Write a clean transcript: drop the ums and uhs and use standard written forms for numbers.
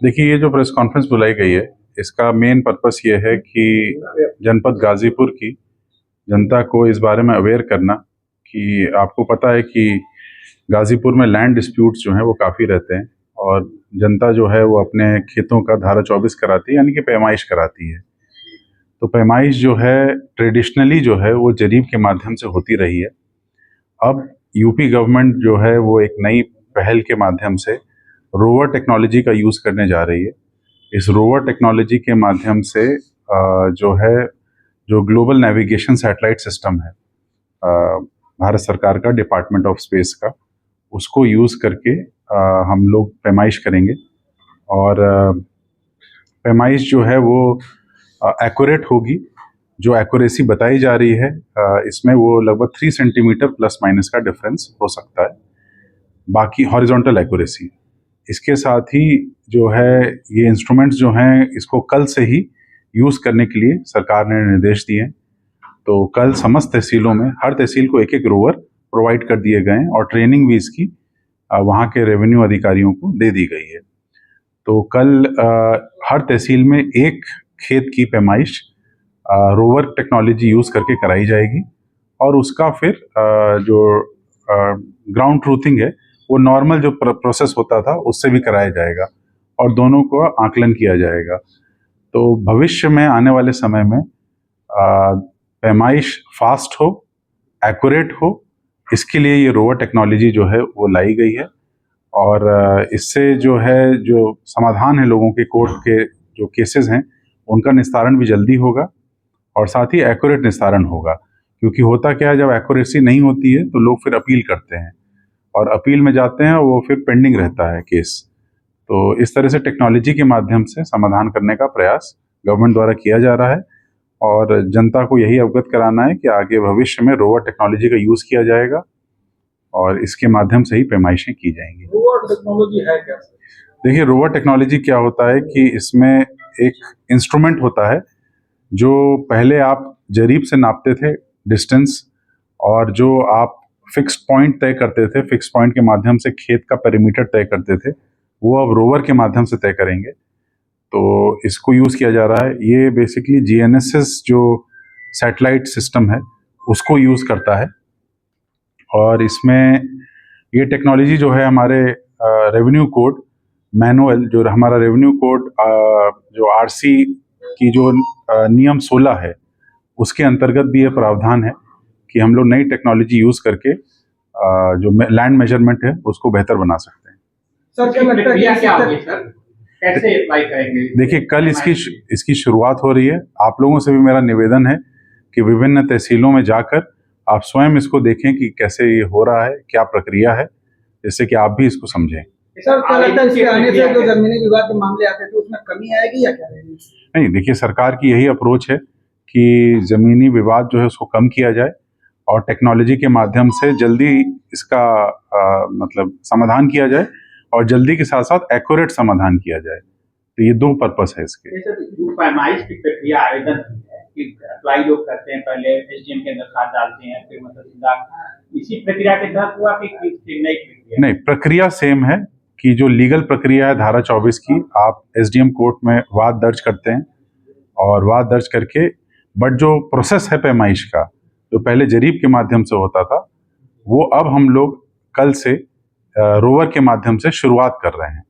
देखिए, ये जो प्रेस कॉन्फ्रेंस बुलाई गई है, इसका मेन पर्पस ये है कि जनपद गाजीपुर की जनता को इस बारे में अवेयर करना कि आपको पता है कि गाजीपुर में लैंड डिस्प्यूट्स जो हैं वो काफ़ी रहते हैं और जनता जो है वो अपने खेतों का धारा 24 कराती है, यानी कि पैमाइश कराती है। तो पैमाइश जो है ट्रेडिशनली जो है वो जरीब के माध्यम से होती रही है। अब यूपी गवर्नमेंट जो है वो एक नई पहल के माध्यम से रोवर टेक्नोलॉजी का यूज़ करने जा रही है। इस रोवर टेक्नोलॉजी के माध्यम से जो है जो ग्लोबल नेविगेशन सैटेलाइट सिस्टम है भारत सरकार का, डिपार्टमेंट ऑफ स्पेस का, उसको यूज़ करके हम लोग पैमाइश करेंगे और पैमाइश जो है वो एक्यूरेट होगी। जो एक्यूरेसी बताई जा रही है इसमें वो लगभग 3 सेंटीमीटर प्लस माइनस का डिफरेंस हो सकता है, बाकी हॉरिजॉन्टल एक्यूरेसी। इसके साथ ही जो है ये इंस्ट्रूमेंट्स जो हैं इसको कल से ही यूज़ करने के लिए सरकार ने निर्देश दिए हैं। तो कल समस्त तहसीलों में हर तहसील को एक एक रोवर प्रोवाइड कर दिए गए हैं और ट्रेनिंग भी इसकी वहाँ के रेवेन्यू अधिकारियों को दे दी गई है। तो कल हर तहसील में एक खेत की पैमाइश रोवर टेक्नोलॉजी यूज़ करके कराई जाएगी और उसका फिर जो ग्राउंड ट्रूथिंग है वो नॉर्मल जो प्रोसेस होता था उससे भी कराया जाएगा और दोनों को आकलन किया जाएगा। तो भविष्य में आने वाले समय में पैमाइश फास्ट हो, एक्यूरेट हो, इसके लिए ये रोवर टेक्नोलॉजी जो है वो लाई गई है और इससे जो है जो समाधान है लोगों के कोर्ट के जो केसेस हैं उनका निस्तारण भी जल्दी होगा और साथ ही एक्यूरेट निस्तारण होगा। क्योंकि होता क्या है, जब एक्यूरेसी नहीं होती है तो लोग फिर अपील करते हैं और अपील में जाते हैं, वो फिर पेंडिंग रहता है केस। तो इस तरह से टेक्नोलॉजी के माध्यम से समाधान करने का प्रयास गवर्नमेंट द्वारा किया जा रहा है और जनता को यही अवगत कराना है कि आगे भविष्य में रोवर टेक्नोलॉजी का यूज़ किया जाएगा और इसके माध्यम से ही पैमाइशें की जाएंगी। रोवर टेक्नोलॉजी है क्या? देखिए, रोवर टेक्नोलॉजी क्या होता है कि इसमें एक इंस्ट्रूमेंट होता है जो पहले आप जरीब से नापते थे डिस्टेंस और जो आप फिक्स्ड पॉइंट तय करते थे, फिक्स्ड पॉइंट के माध्यम से खेत का पेरीमीटर तय करते थे, वो अब रोवर के माध्यम से तय करेंगे। तो इसको यूज़ किया जा रहा है। ये बेसिकली जीएनएसएस जो सैटेलाइट सिस्टम है उसको यूज़ करता है और इसमें ये टेक्नोलॉजी जो है हमारे रेवेन्यू कोड मैनुअल, जो हमारा रेवेन्यू कोड जो आरसी की जो नियम 16 है उसके अंतर्गत भी ये प्रावधान है कि हम लोग नई टेक्नोलॉजी यूज़ करके जो लैंड मेजरमेंट है उसको बेहतर बना सकते हैं। सर क्या होगी सर? कैसे अप्लाई करेंगे? देखिए, कल इसकी शुरुआत हो रही है। आप लोगों से भी मेरा निवेदन है कि विभिन्न तहसीलों में जाकर आप स्वयं इसको देखें कि कैसे ये हो रहा है, क्या प्रक्रिया है, जिससे कि आप भी इसको समझें। सर क्या लगता है इसके आने से जो जमीनी विवाद के मामले आते थे उसमें कमी आएगी या क्या रहेगी? नहीं, देखिए, सरकार की यही अप्रोच है कि ज़मीनी विवाद जो है उसको कम किया जाए और टेक्नोलॉजी के माध्यम से जल्दी इसका मतलब समाधान किया जाए और जल्दी के साथ साथ एक्यूरेट समाधान किया जाए। तो ये 2 पर्पस है इसके। पैमाइश की प्रक्रिया आवेदन है कि अप्लाई लोग करते हैं, पहले एसडीएम के अंदर खाद डालते हैं, फिर मतलब इसी प्रक्रिया के तहत हुआ कि नई प्रक्रिया? नहीं, प्रक्रिया सेम है कि जो लीगल प्रक्रिया है धारा 24 की, आप एसडीएम कोर्ट में वाद दर्ज करते हैं और वाद दर्ज करके, बट जो प्रोसेस है पैमाइश का, जो पहले जरीब के माध्यम से होता था, वो अब हम लोग कल से रोवर के माध्यम से शुरुआत कर रहे हैं।